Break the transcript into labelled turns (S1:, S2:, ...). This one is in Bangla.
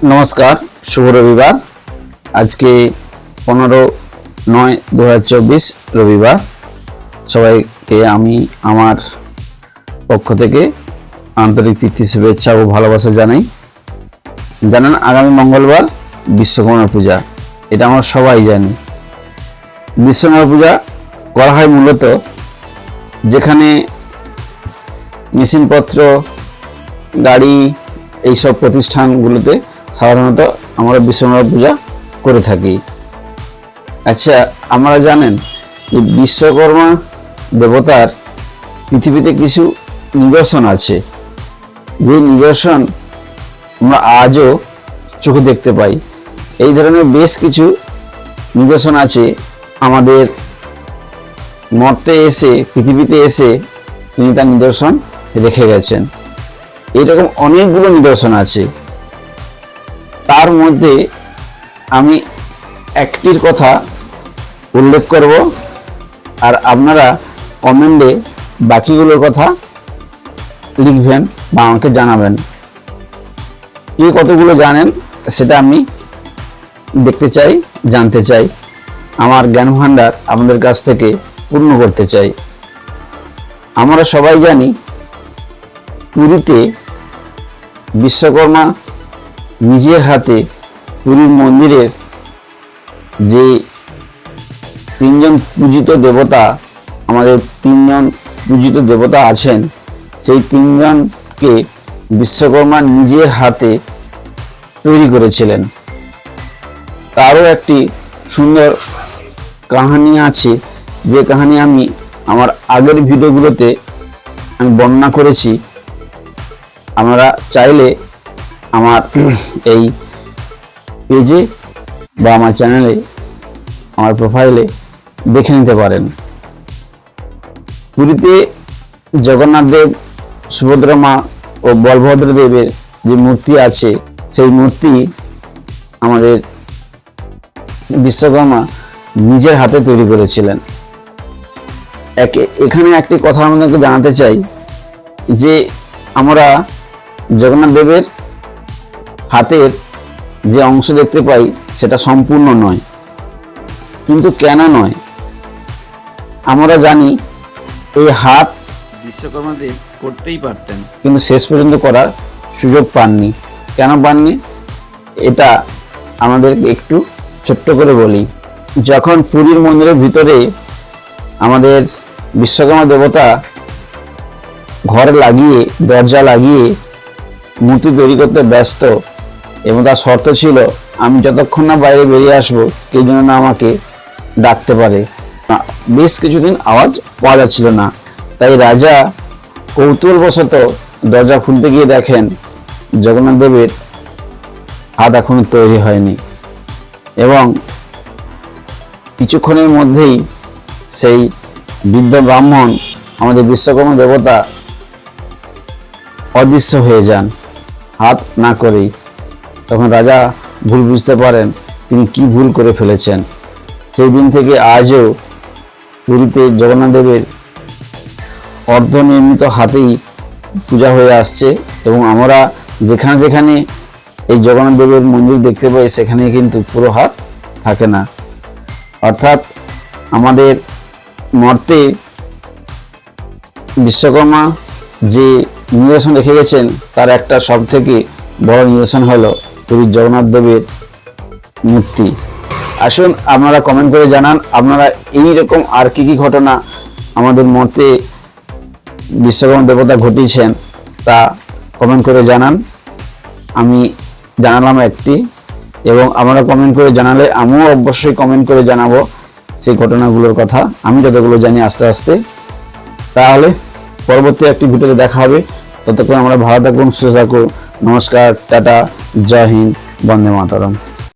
S1: नमस्कार शुभ रविवार। आज के 15/9/2024 रविवार। সবাইকে আমি আমার পক্ষ থেকে আন্তরিক প্রীতি শুভেচ্ছা ও ভালোবাসা জানাই। জানেন আগামী মঙ্গলবার বিশ্বকর্মা পূজা, এটা আমরা সবাই জানি। বিশ্বকর্মা পূজা করা হয় মূলত যেখানে মেশিনপত্র, গাড়ি, এইসব প্রতিষ্ঠানগুলোতে সাধারণত আমরা বিশ্বকর্মা পূজা করে থাকি। আচ্ছা, আমরা জানেন যে বিশ্বকর্মা দেবতার পৃথিবীতে কিছু নিদর্শন আছে, যে নিদর্শন আমরা আজও চোখে দেখতে পাই। এই ধরনের বেশ কিছু নিদর্শন আছে আমাদের মর্তে এসে, পৃথিবীতে এসে তিনি তার নিদর্শন রেখে গেছেন। এইরকম অনেকগুলো নিদর্শন আছে, তার মধ্যে আমি একটির কথা উল্লেখ করব, আর আপনারা কমেন্টে বাকিগুলোর কথা লিখবেন বা আমাকে জানাবেন। কে কতগুলো জানেন সেটা আমি দেখতে চাই, জানতে চাই। আমার জ্ঞান ভাণ্ডার আপনাদের কাছ থেকে পূর্ণ করতে চাই। আমরা সবাই জানি পুরীতে বিশ্বকর্মা নিজের হাতে পুরীর মন্দিরের যে তিনজন পূজিত দেবতা, আমাদের তিনজন পূজিত দেবতা আছেন, সেই তিনজনকে বিশ্বকর্মা নিজের হাতে তৈরি করেছিলেন। তারও একটি সুন্দর কাহিনী আছে, যে কাহিনী আমি আমার আগের ভিডিওগুলোতে আমি বর্ণনা করেছি। আপনারা চাইলে আমার এই পেজে বা আমার চ্যানেলে, আমার প্রোফাইলে দেখে নিতে পারেন। পুরীতে জগন্নাথ দেব, সুভদ্রা মা ও বলভদ্র দেবের যে মূর্তি আছে, সেই মূর্তি আমাদের বিশ্বকর্মা নিজের হাতে তৈরি করেছিলেন। এখানে একটি কথা আমাদেরকে জানাতে চাই যে আমরা জগন্নাথ দেবের হাতের যে অংশ দেখতে পাই সেটা সম্পূর্ণ নয়। কিন্তু কেন নয়? আমরা জানি এই হাত বিশ্বকর্মা দেব করতেই পারতেন, কিন্তু শেষ পর্যন্ত করার সুযোগ পাননি। কেন পাননি এটা আমাদের একটু ছোট্ট করে বলি। যখন পুরীর মন্দিরের ভিতরে আমাদের বিশ্বকর্মা দেবতা ঘর লাগিয়ে, দরজা লাগিয়ে মূর্তি তৈরি করতে ব্যস্ত, এবং তার শর্ত ছিল আমি যতক্ষণ না বাইরে বেরিয়ে আসবো কেউ যেন না আমাকে ডাকতে পারে। বেশ কিছুদিন আওয়াজ পাওয়া যাচ্ছিল না, তাই রাজা কৌতূহলবশত দরজা খুলতে গিয়ে দেখেন জগন্নাথ দেবের হাত এখনো তৈরি হয়নি, এবং কিছুক্ষণের মধ্যেই সেই বৃদ্ধ ব্রাহ্মণ, আমাদের বিশ্বকর্মা দেবতা, অদৃশ্য হয়ে যান হাত না করেই। তখন রাজা ভুল বুঝতে পারেন তিনি কি ভুল করে ফেলেছেন। সেই দিন থেকে আজও পুরীতে জগন্নাথ দেবের অর্ধনির্মিত হাতেই পূজা হয়ে আসছে, এবং আমরা যেখানে যেখানে এই জগন্নাথ দেবের মন্দির দেখতে পাই সেখানে কিন্তু পুরো হাত থাকে না। অর্থাৎ আমাদের মর্তে বিশ্বকর্মা যে নিদর্শন রেখে গেছেন তার একটা সব থেকে বড় নিদর্শন হলো পুরীর জগন্নাথ দেবের মূর্তি। আসুন আপনারা কমেন্ট করে জানান আপনারা এইরকম আর কি কি ঘটনা আমাদের মর্তে বিশ্বকর্মা দেবতা ঘটিয়েছেন, তা কমেন্ট করে জানান। আমি জানালাম একটি, এবং আপনারা কমেন্ট করে জানালে আমিও অবশ্যই কমেন্ট করে জানাবো সেই ঘটনাগুলোর কথা, আমি যতগুলো জানি আস্তে আস্তে। তাহলে পরবর্তী একটি ভিডিওতে দেখা হবে। ততক্ষণ আমরা ভালো থাকুন, সুস্থ থাকুন। নমস্কার, টাটা, জয় হিন্দ, বন্দে মাতরম।